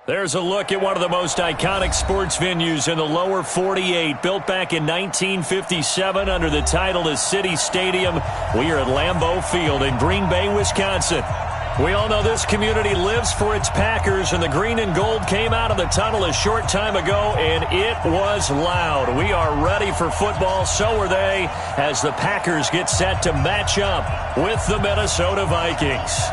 There's a look at one of the most iconic sports venues in the lower 48, built back in 1957 under the title of City Stadium. We are at Lambeau Field in Green Bay, Wisconsin. We all know this community lives for its Packers, and the green and gold came out of the tunnel a short time ago, and it was loud. We are ready for football, so are they, as the Packers get set to match up with the Minnesota Vikings.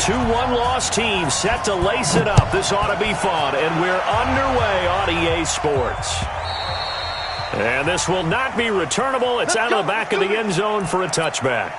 Two one-loss teams set to lace it up. This ought to be fun, and we're underway on EA Sports. And this will not be returnable. It's out of the back of the end zone for a touchback.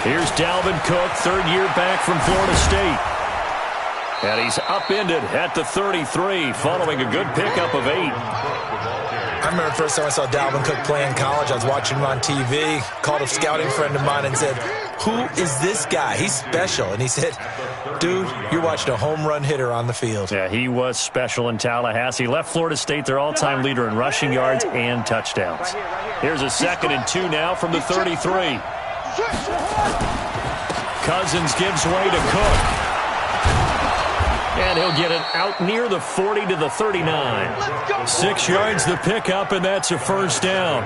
Here's Dalvin Cook, third year back from Florida State. And he's upended at the 33 following a good pickup of 8. I remember the first time I saw Dalvin Cook play in college. I was watching him on TV, called a scouting friend of mine and said, "Who is this guy? He's special." And he said, "Dude, you're watching a home run hitter on the field." Yeah, he was special in Tallahassee. Left Florida State their all-time leader in rushing yards and touchdowns. Here's a 2nd and 2 now from the 33. Cousins gives way to Cook. And he'll get it out near the 40 to the 39. 6 yards the pickup, and that's a first down.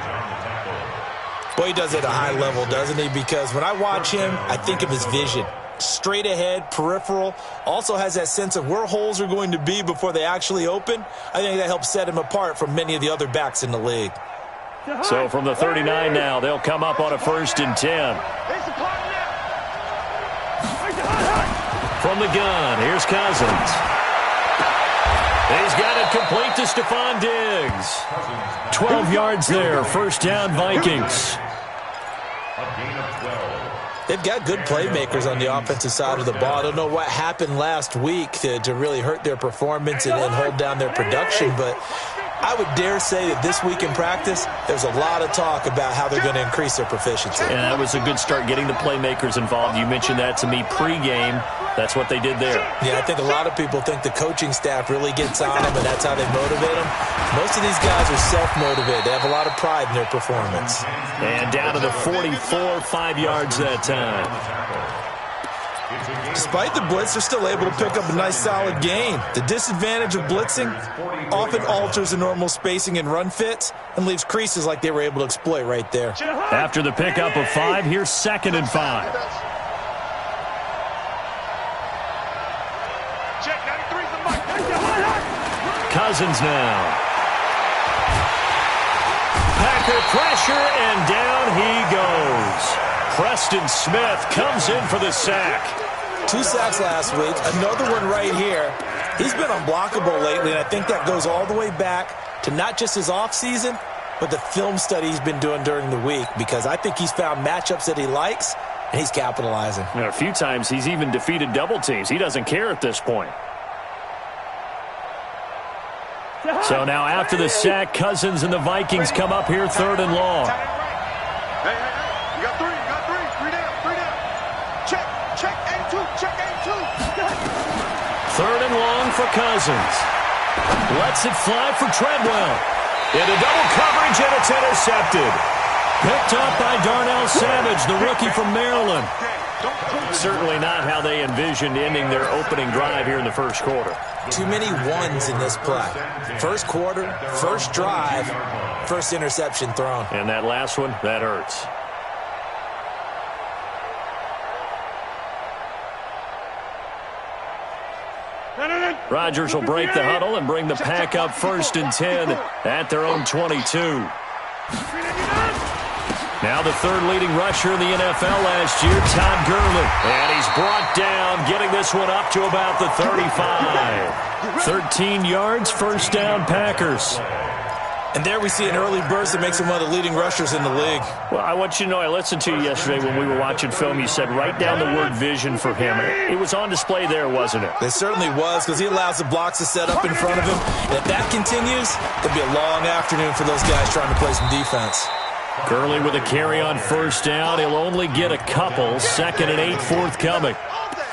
Boy, he does it at a high level, doesn't he? Because when I watch him, I think of his vision. Straight ahead, peripheral, also has that sense of where holes are going to be before they actually open. I think that helps set him apart from many of the other backs in the league. So from the 39 now, they'll come up on a 1st and 10. From the gun, here's Cousins. He's got it complete to Stephon Diggs. 12 yards there, first down Vikings. They've got good playmakers on the offensive side of the ball. I don't know what happened last week to really hurt their performance and hold down their production, but I would dare say that this week in practice, there's a lot of talk about how they're going to increase their proficiency. And that was a good start getting the playmakers involved. You mentioned that to me pregame. That's what they did there. Yeah, I think a lot of people think the coaching staff really gets on them, and that's how they motivate them. Most of these guys are self-motivated. They have a lot of pride in their performance. And down to the 44, 5 yards that time. Despite the blitz, they're still able to pick up a nice solid gain. The disadvantage of blitzing often alters the normal spacing and run fits and leaves creases like they were able to exploit right there. After the pickup of 5, here's 2nd and 5. Cousins now. Packer pressure, and down he goes. Preston Smith comes in for the sack. 2 sacks last week, another one right here. He's been unblockable lately, and I think that goes all the way back to not just his offseason, but the film study he's been doing during the week, because I think he's found matchups that he likes, and he's capitalizing. A few times he's even defeated double teams. He doesn't care at this point. So now after the sack, Cousins and the Vikings come up here 3rd and long. Hey, you got 3, three down. Check, and 2, check, and 2. 3rd and long for Cousins. Lets it fly for Treadwell. Into double coverage, and it's intercepted. Picked up by Darnell Savage, the rookie from Maryland. Certainly not how they envisioned ending their opening drive here in the first quarter. Too many ones in this play. First quarter, first drive, first interception thrown. And that last one, that hurts. Rodgers will break the huddle and bring the pack up 1st and 10 at their own 22. Now the 3rd leading rusher in the NFL last year, Todd Gurley. And he's brought down, getting this one up to about the 35. 13 yards, first down Packers. And there we see an early burst that makes him one of the leading rushers in the league. Well, I want you to know, I listened to you yesterday when we were watching film. You said write down the word vision for him. It was on display there, wasn't it? It certainly was, because he allows the blocks to set up in front of him. And if that continues, it'll be a long afternoon for those guys trying to play some defense. Gurley with a carry on first down. He'll only get a couple. 2nd and 8 forthcoming.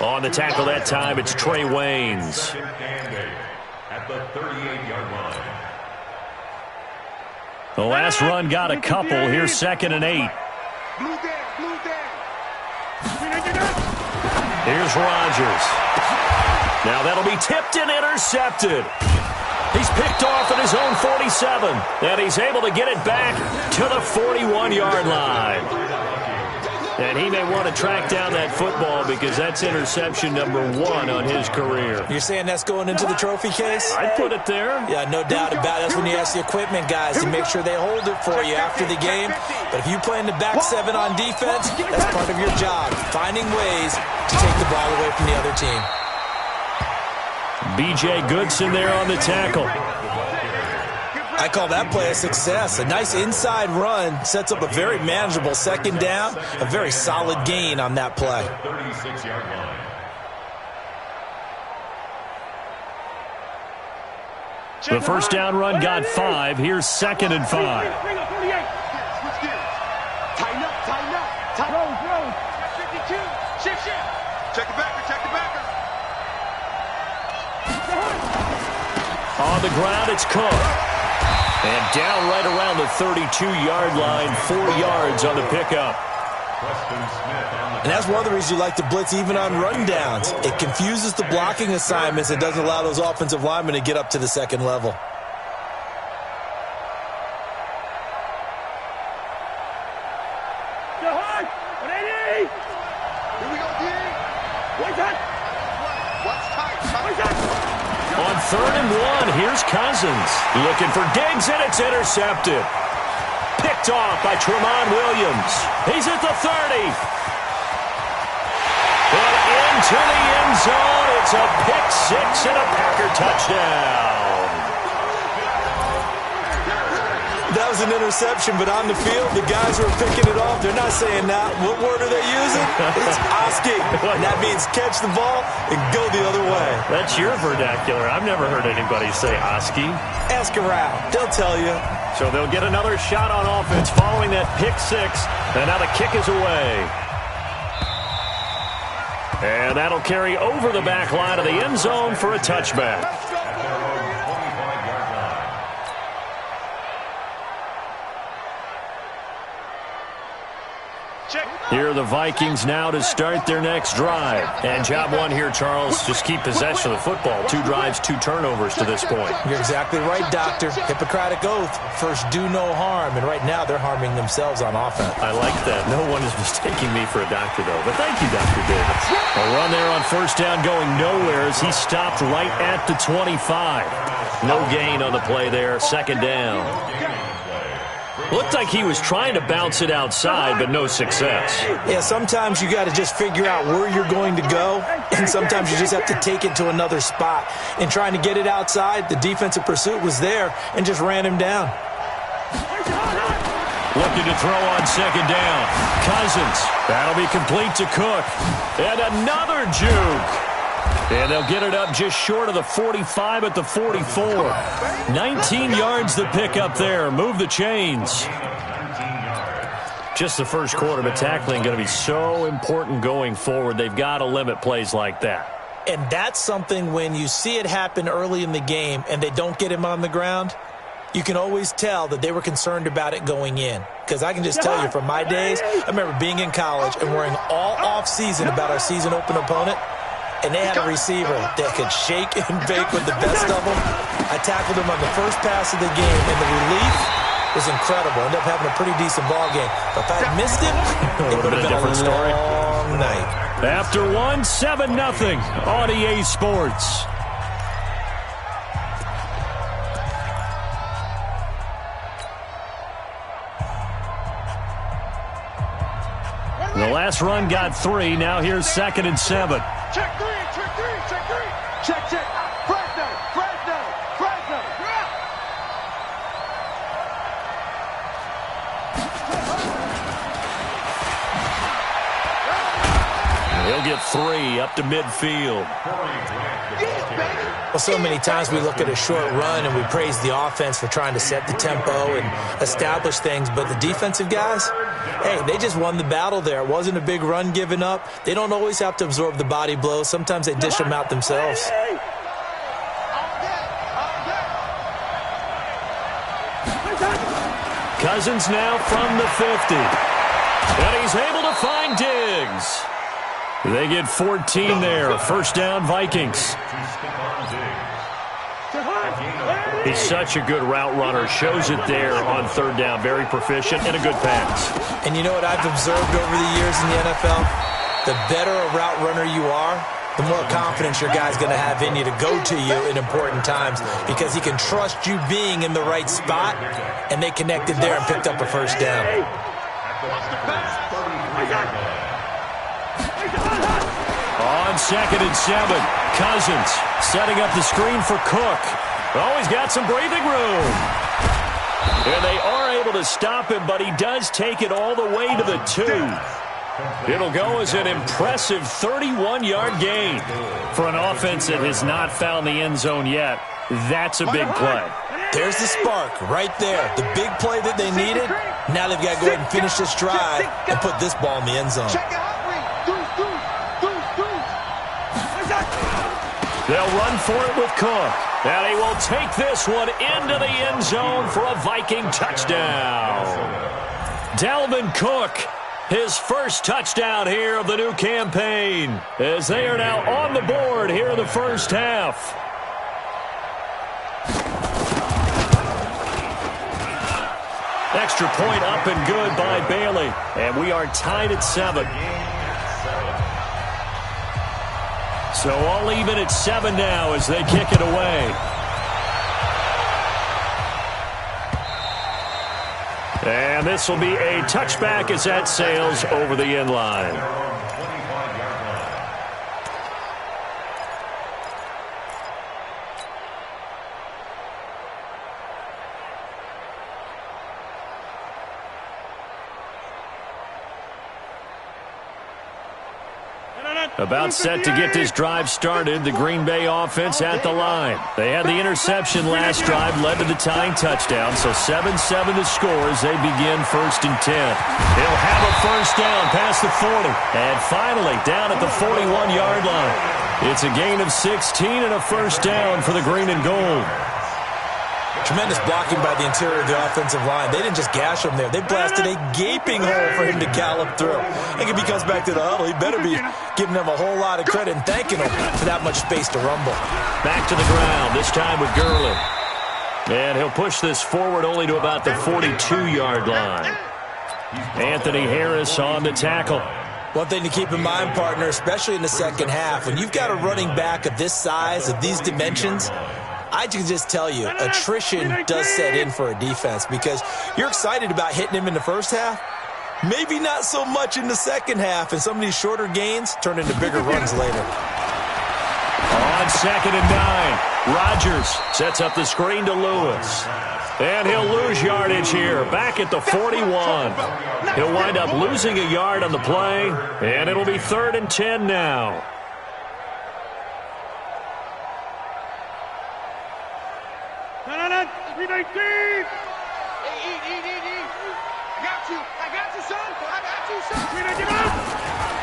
On the tackle that time, it's Trey Waynes. At the 38-yard line. The last run got a couple. Here's 2nd and 8. Here's Rodgers. Now that'll be tipped and intercepted. He's picked off at his own 47. And he's able to get it back to the 41-yard line. And he may want to track down that football because that's interception number 1 on his career. You're saying that's going into the trophy case? I'd put it there. Yeah, no doubt about it. That's when you ask the equipment guys to make sure they hold it for you after the game. But if you play in the back 7 on defense, that's part of your job, finding ways to take the ball away from the other team. B.J. Goodson there on the tackle. I call that play a success. A nice inside run sets up a very manageable 2nd down. A very solid gain on that play. 36-yard line. The first down run got 5. Here's 2nd and 5. Switch gears. Tighten up, tighten up. Throw. 52. Shift. Check the backer, check the backer. On the ground, it's Cook. And down right around the 32-yard line, 4 yards on the pickup. And that's one of the reasons you like to blitz even on rundowns. It confuses the blocking assignments and doesn't allow those offensive linemen to get up to the 2nd level. Here we go, D. What's tight? On 3rd and 1, here's Cousins. Looking for Diggs, and it's intercepted. Picked off by Tramon Williams. He's at the 30. And into the end zone. It's a pick 6 and a Packer touchdown. That was an interception, but on the field, the guys who are picking it off, they're not saying that. What word are they using? It's Oski. And that means catch the ball and go the other way. That's your vernacular. I've never heard anybody say Oski. Ask around. They'll tell you. So they'll get another shot on offense following that pick 6. And now the kick is away. And that'll carry over the back line of the end zone for a touchback. Here are the Vikings now to start their next drive. And job 1 here, Charles, just keep possession of the football. 2 drives, 2 turnovers to this point. You're exactly right, Doctor. Hippocratic oath. First, do no harm. And right now, they're harming themselves on offense. I like that. No one is mistaking me for a doctor, though. But thank you, Dr. Davis. A run there on first down going nowhere as he stopped right at the 25. No gain on the play there. 2nd down. Looked like he was trying to bounce it outside, but no success. Yeah, sometimes you got to just figure out where you're going to go, and sometimes you just have to take it to another spot. In trying to get it outside, the defensive pursuit was there and just ran him down. Looking to throw on 2nd down. Cousins. That'll be complete to Cook. And another juke. And they'll get it up just short of the 45 at the 44. 19 yards the pick up there. Move the chains. Just the first quarter, but tackling going to be so important going forward. They've got to limit plays like that. And that's something when you see it happen early in the game and they don't get him on the ground, you can always tell that they were concerned about it going in. Because I can just tell you from my days, I remember being in college and worrying all off-season about our season open opponent. And they had a receiver that could shake and bake with the best of them. I tackled him on the first pass of the game, and the relief was incredible. Ended up having a pretty decent ball game. But if I had missed him, it would have been a different story. Long night. After 1, 7-0 on EA Sports. The last run got 3. Now here's 2nd and 7. Check 3, check 3, check 3. Check. Fresno. get 3 up to midfield. Well, so many times we look at a short run and we praise the offense for trying to set the tempo and establish things, but the defensive guys, hey, they just won the battle there. It wasn't a big run given up. They don't always have to absorb the body blows. Sometimes they dish them out themselves. Cousins now from the 50. And he's able to find Diggs. They get 14 there. First down, Vikings. He's such a good route runner. Shows it there on third down. Very proficient and a good pass. And you know what I've observed over the years in the NFL? The better a route runner you are, the more confidence your guy's going to have in you to go to you in important times because he can trust you being in the right spot, and they connected there and picked up a first down. On 2nd and 7, Cousins setting up the screen for Cook. Oh, he's got some breathing room. And they are able to stop him, but he does take it all the way to the 2. It'll go as an impressive 31-yard gain. For an offense that has not found the end zone yet, that's a big play. There's the spark right there. The big play that they needed. Now they've got to go ahead and finish this drive and put this ball in the end zone. They'll run for it with Cook. And he will take this one into the end zone for a Viking touchdown. Dalvin Cook, his first touchdown here of the new campaign, as they are now on the board here in the first half. Extra point up and good by Bailey. And we are tied at 7. So all even at 7 now as they kick it away. And this will be a touchback as that sails over the end line. About set to get this drive started, the Green Bay offense at the line. They had the interception last drive, led to the tying touchdown, so 7-7 the score as they begin 1st and 10. He'll have a first down past the 40, and finally down at the 41-yard line. It's a gain of 16 and a first down for the green and gold. Tremendous blocking by the interior of the offensive line. They didn't just gash him there. They blasted a gaping hole for him to gallop through. I think if he comes back to the huddle, he better be giving them a whole lot of credit and thanking them for that much space to rumble. Back to the ground, this time with Gurley. And he'll push this forward only to about the 42-yard line. Anthony Harris on the tackle. One thing to keep in mind, partner, especially in the second half, when you've got a running back of this size, of these dimensions, I can just tell you, attrition does set in for a defense because you're excited about hitting him in the first half. Maybe not so much in the second half, and some of these shorter gains turn into bigger runs later. On 2nd and 9, Rodgers sets up the screen to Lewis. And he'll lose yardage here, back at the 41. He'll wind up losing a yard on the play, and it'll be 3rd and 10 now.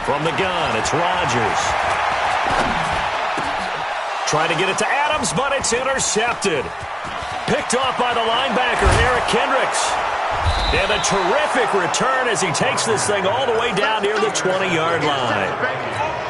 From the gun, it's Rodgers. Trying to get it to Adams, but it's intercepted. Picked off by the linebacker, Eric Kendricks. And a terrific return as he takes this thing all the way down near the 20-yard line.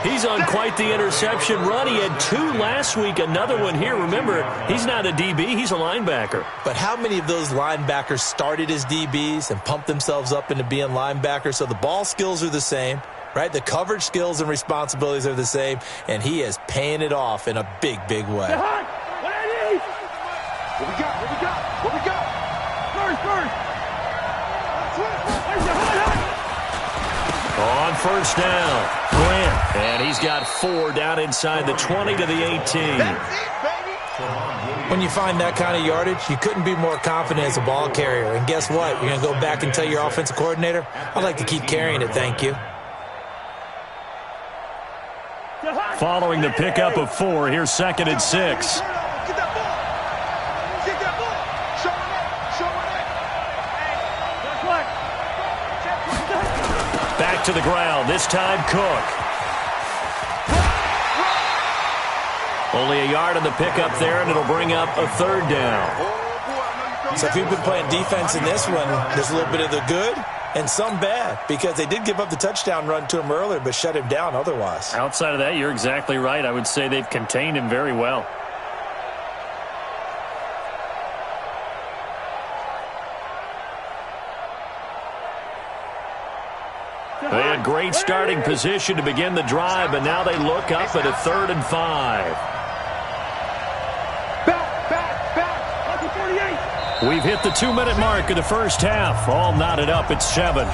He's on quite the interception run. He had 2 last week, another one here. Remember, he's not a DB, he's a linebacker. But how many of those linebackers started as DBs and pumped themselves up into being linebackers? So the ball skills are the same, right? The coverage skills and responsibilities are the same, and he is paying it off in a big, big way. What we got? First. On first down, Grant. And he's got 4 down inside the 20 to the 18. When you find that kind of yardage, you couldn't be more confident as a ball carrier. And guess what? You're going to go back and tell your offensive coordinator, I'd like to keep carrying it, thank you. Following the pickup of 4, here's 2nd and 6. Get that ball. Get that ball. Show it. Back to the ground. This time, Cook. Only a yard on the pickup there, and it'll bring up a 3rd down. So if you've been playing defense in this one, there's a little bit of the good and some bad, because they did give up the touchdown run to him earlier, but shut him down otherwise. Outside of that, you're exactly right. I would say they've contained him very well. They had great starting position to begin the drive, but now they look up at a 3rd and 5. We've hit the 2-minute mark of the first half. All knotted up at 7.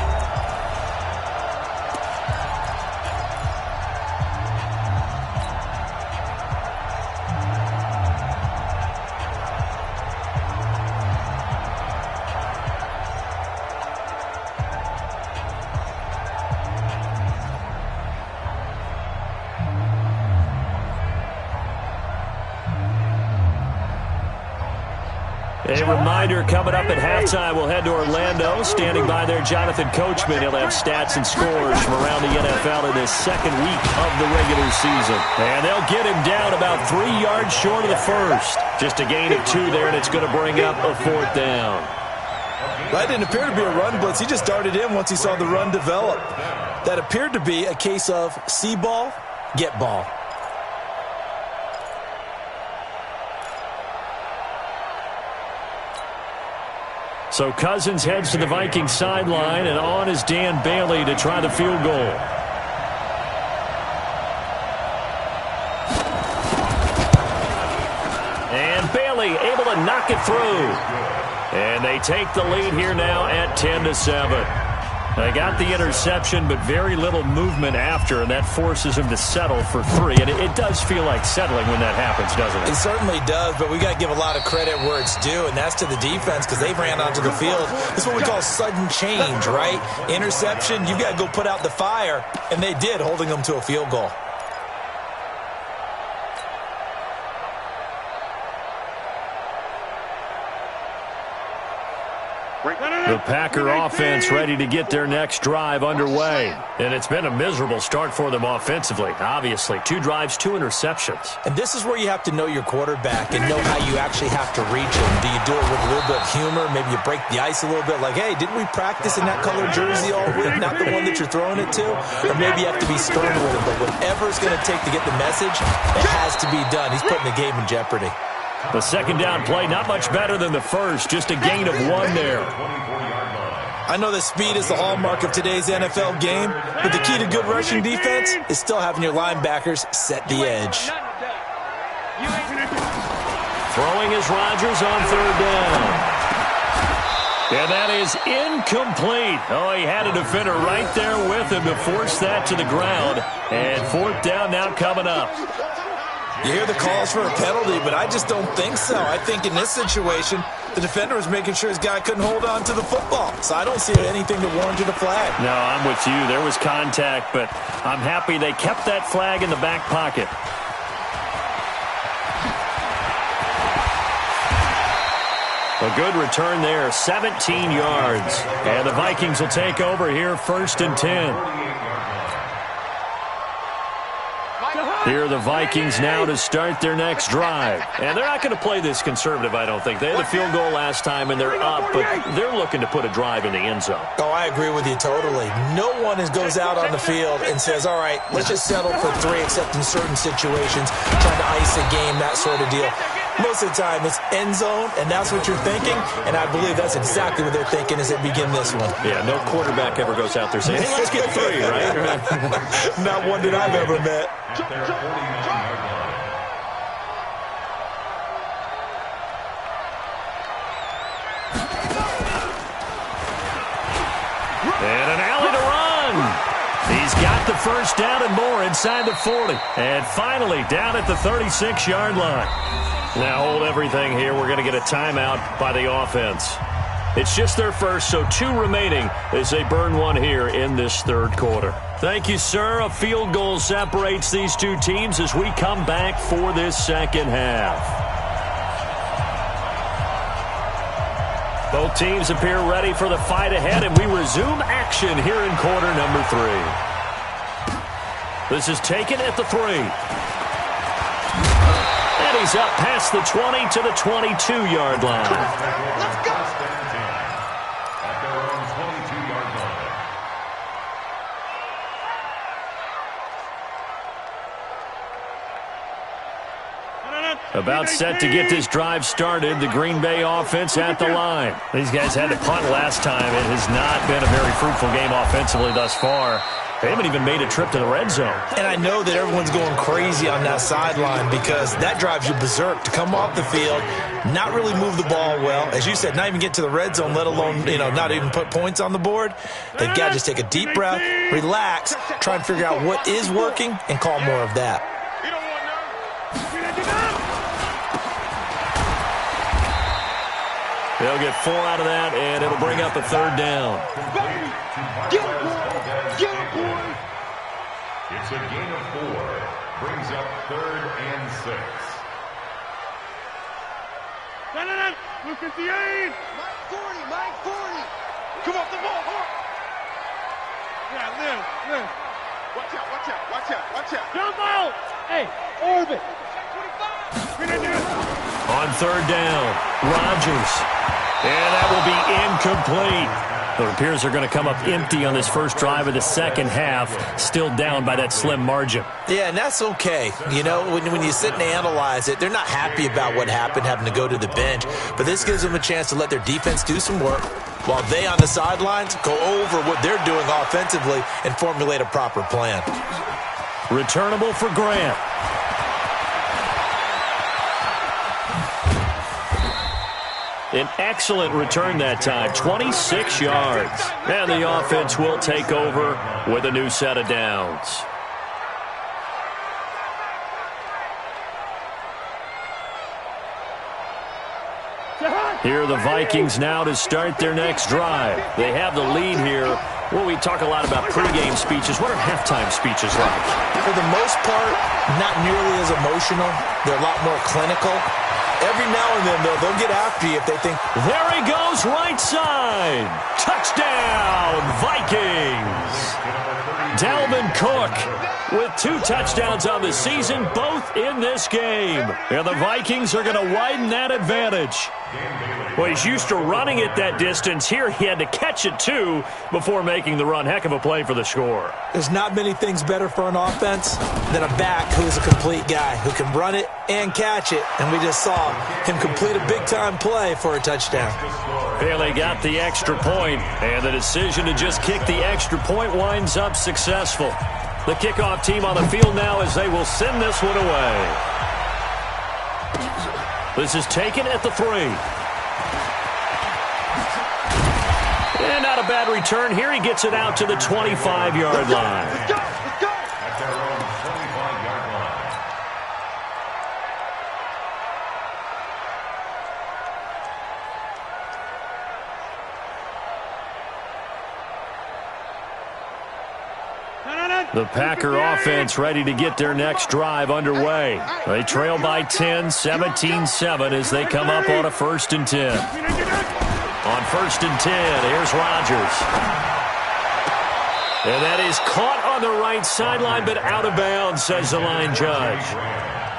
A reminder, coming up at halftime, we'll head to Orlando. Standing by there, Jonathan Coachman. He'll have stats and scores from around the NFL in this 2nd week of the regular season. And they'll get him down about 3 yards short of the first. Just a gain of 2 there, and it's going to bring up a 4th down. That didn't appear to be a run blitz. He just darted in once he saw the run develop. That appeared to be a case of see ball, get ball. So Cousins heads to the Vikings sideline, and on is Dan Bailey to try the field goal. And Bailey able to knock it through. And they take the lead here now at 10-7. They got the interception, but very little movement after, and that forces him to settle for 3. And it does feel like settling when that happens, doesn't it? It certainly does, but we got to give a lot of credit where it's due, and that's to the defense, because they ran onto the field. This is what we call sudden change, right? Interception, you've got to go put out the fire, and they did, holding them to a field goal. The Packer offense ready to get their next drive underway. And it's been a miserable start for them offensively, obviously. 2 drives, 2 interceptions. And this is where you have to know your quarterback and know how you actually have to reach him. Do you do it with a little bit of humor? Maybe you break the ice a little bit, like, hey, didn't we practice in that colored jersey all week, not the one that you're throwing it to? Or maybe you have to be stern with him. But whatever it's going to take to get the message, it has to be done. He's putting the game in jeopardy. The 2nd down play, not much better than the first, just a gain of 1 there. I know that speed is the hallmark of today's NFL game, but the key to good rushing defense is still having your linebackers set the edge. Throwing is Rodgers on 3rd down. And that is incomplete. Oh, he had a defender right there with him to force that to the ground. And 4th down now coming up. You hear the calls for a penalty, but I just don't think so. I think in this situation, the defender was making sure his guy couldn't hold on to the football. So I don't see anything to warrant a flag. No, I'm with you. There was contact, but I'm happy they kept that flag in the back pocket. A good return there, 17 yards. And the Vikings will take over here, 1st and 10. Here are the Vikings now to start their next drive. And they're not going to play this conservative, I don't think. They had a field goal last time, and they're up, but they're looking to put a drive in the end zone. Oh, I agree with you totally. No one goes out on the field and says, all right, let's just settle for 3, except in certain situations, trying to ice a game, that sort of deal. Most of the time, it's end zone, and that's what you're thinking, and I believe that's exactly what they're thinking as they begin this one. Yeah, no quarterback ever goes out there saying, hey, let's get 3, right? Not one that I've ever met. And an alley to run. He's got the 1st down and more inside the 40. And finally down at the 36-yard line. Now hold everything here. We're going to get a timeout by the offense. It's just their first, so 2 remaining as they burn one here in this third quarter. Thank you, sir. A field goal separates these two teams as we come back for this second half. Both teams appear ready for the fight ahead, and we resume action here in quarter number 3. This is taken at the 3. And he's up past the 20 to the 22-yard line. Let's go. About set to get this drive started. The Green Bay offense at the line. These guys had to punt last time. It has not been a very fruitful game offensively thus far. They haven't even made a trip to the red zone. And I know that everyone's going crazy on that sideline because that drives you berserk to come off the field, not really move the ball well. As you said, not even get to the red zone, let alone, not even put points on the board. They've got to just take a deep breath, relax, try and figure out what is working, and call more of that. They'll get 4 out of that, and it'll bring up a third down. Get him, boy. Get him, boy. It's a gain of 4. Brings up 3rd and 6. Look at the aim. Mike 40, Mike 40. Come off the ball, hard. Yeah, live. Watch out, watch out, watch out, watch out. Jump out. Hey, orbit. 25. On third down, Rodgers. And that will be incomplete. It appears they're going to come up empty on this first drive of the second half, still down by that slim margin. Yeah, and that's okay. When you sit and analyze it, they're not happy about what happened, having to go to the bench. But this gives them a chance to let their defense do some work while they on the sidelines go over what they're doing offensively and formulate a proper plan. Returnable for Grant. An excellent return that time, 26 yards. And the offense will take over with a new set of downs. Here are the Vikings now to start their next drive. They have the lead here. Well, we talk a lot about pregame speeches. What are halftime speeches like? For the most part, not nearly as emotional. They're a lot more clinical. Every now and then, they'll get after you if they think. There he goes, right side. Touchdown, Vikings. Dalvin Cook with 2 touchdowns on the season, both in this game. And the Vikings are going to widen that advantage. Well, he's used to running it that distance. Here he had to catch it, too, before making the run. Heck of a play for the score. There's not many things better for an offense than a back who is a complete guy who can run it and catch it. And we just saw him complete a big-time play for a touchdown. Bailey got the extra point, and the decision to just kick the extra point winds up successful. The kickoff team on the field now as they will send this one away. This is taken at the 3. And not a bad return here. He gets it out to the 25-yard line. Let's go. At their own 25-yard line. The Packer offense ready to get their next drive underway. They trail by 10, 17-7 as they come up on a 1st and 10. On 1st and 10, here's Rodgers. And that is caught on the right sideline, but out of bounds, says the line judge.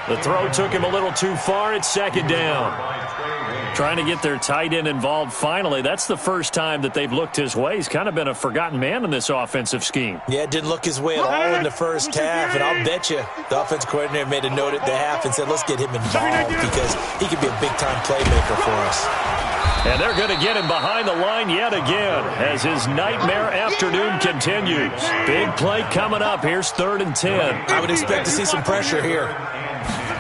The throw took him a little too far. It's 2nd down. Trying to get their tight end involved finally. That's the first time that they've looked his way. He's kind of been a forgotten man in this offensive scheme. Yeah, it didn't look his way at all in the first half, and I'll bet you the offensive coordinator made a note at the half and said, let's get him involved because he could be a big-time playmaker for us. And they're going to get him behind the line yet again as his nightmare afternoon continues. Big play coming up. Here's 3rd and 10. I would expect to see some pressure here.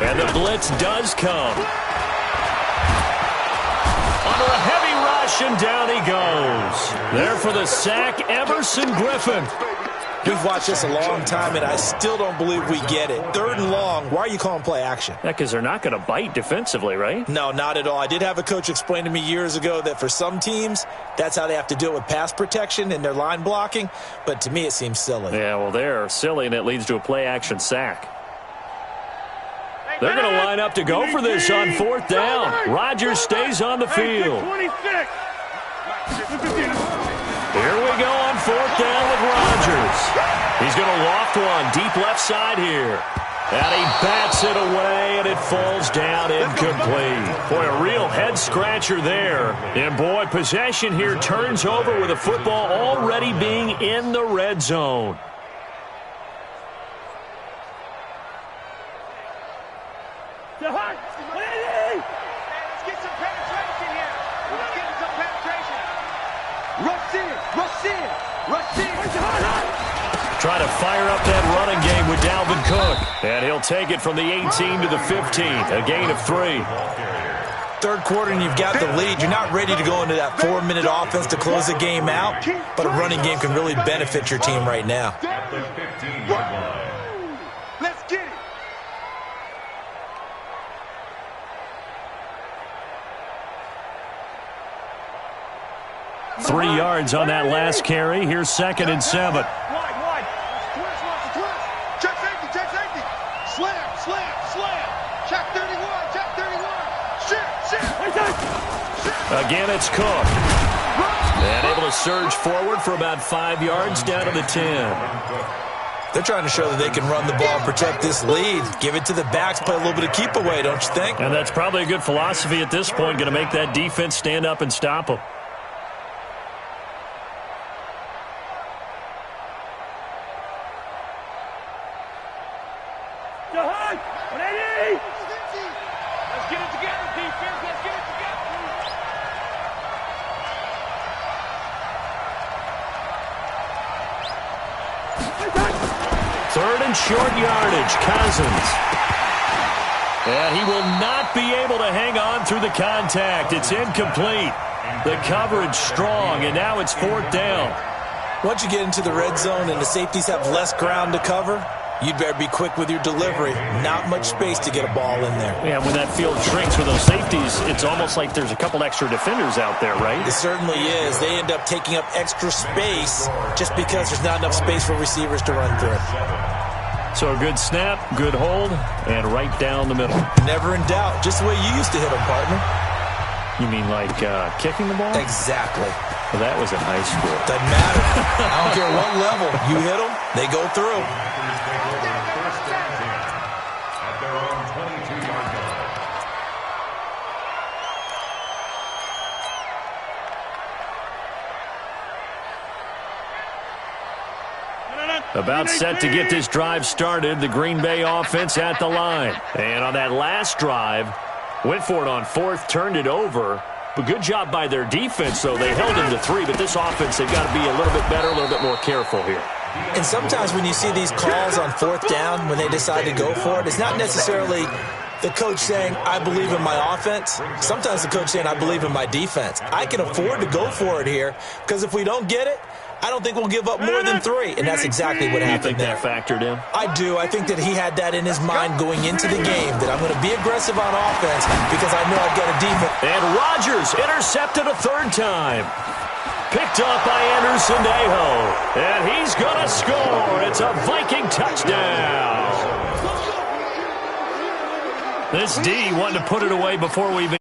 And the blitz does come. Under a heavy rush, and down he goes. There for the sack, Everson Griffin. We've watched this a long time, and I still don't believe we get it. 3rd and long, why are you calling play action? Yeah, because they're not going to bite defensively, right? No, not at all. I did have a coach explain to me years ago that for some teams, that's how they have to deal with pass protection and their line blocking, but to me it seems silly. Yeah, well, they're silly, and it leads to a play action sack. They're going to line up to go for this on 4th down. Rodgers stays on the field. Here we go on 4th down with Rodgers. He's going to loft one deep left side here. And he bats it away, and it falls down incomplete. Boy, a real head-scratcher there. And, boy, possession here turns over with the football already being in the red zone. Let's get some penetration here. We're getting some penetration. Rush in, rush in, rush in. Try to fire up that running game with Dalvin Cook. And he'll take it from the 18 to the 15. A gain of 3. 3rd quarter and you've got the lead. You're not ready to go into that 4-minute offense to close the game out, but a running game can really benefit your team right now. Let's get it. 3 yards on that last carry. Here's 2nd and 7. Wide. Twist. Check safety. Slam. Check 31. Shit. Again, it's Cook. And able to surge forward for about 5 yards down to the 10. They're trying to show that they can run the ball and protect this lead. Give it to the backs, play a little bit of keep away, don't you think? And that's probably a good philosophy at this point, going to make that defense stand up and stop them. Let's get it together, defense. Let's get it together. 3rd and short yardage. Cousins. And he will not be able to hang on through the contact. It's incomplete. The coverage strong, and now it's 4th down. Once you get into the red zone and the safeties have less ground to cover, you'd better be quick with your delivery. Not much space to get a ball in there. Yeah, when that field shrinks with those safeties, it's almost like there's a couple extra defenders out there, right? It certainly is. They end up taking up extra space just because there's not enough space for receivers to run through. So a good snap, good hold, and right down the middle. Never in doubt. Just the way you used to hit them, partner. You mean like kicking the ball? Exactly. Well, that was in high school. Doesn't matter. I don't care what level. You hit them, they go through. At their own 22-yard line. About set to get this drive started. The Green Bay offense at the line. And on that last drive, went for it on 4th, turned it over. But good job by their defense, though. They held them to 3, but this offense, they've got to be a little bit better, a little bit more careful here. And sometimes when you see these calls on 4th down, when they decide to go for it, it's not necessarily the coach saying, I believe in my offense. Sometimes the coach saying, I believe in my defense. I can afford to go for it here, because if we don't get it, I don't think we'll give up more than 3, and that's exactly what happened there. You think that factored in? I do. I think that he had that in his mind going into the game, that I'm going to be aggressive on offense because I know I've got a defense. And Rodgers intercepted a 3rd time. Picked up by Anderson-Aho. And he's going to score. It's a Viking touchdown. This D wanted to put it away before we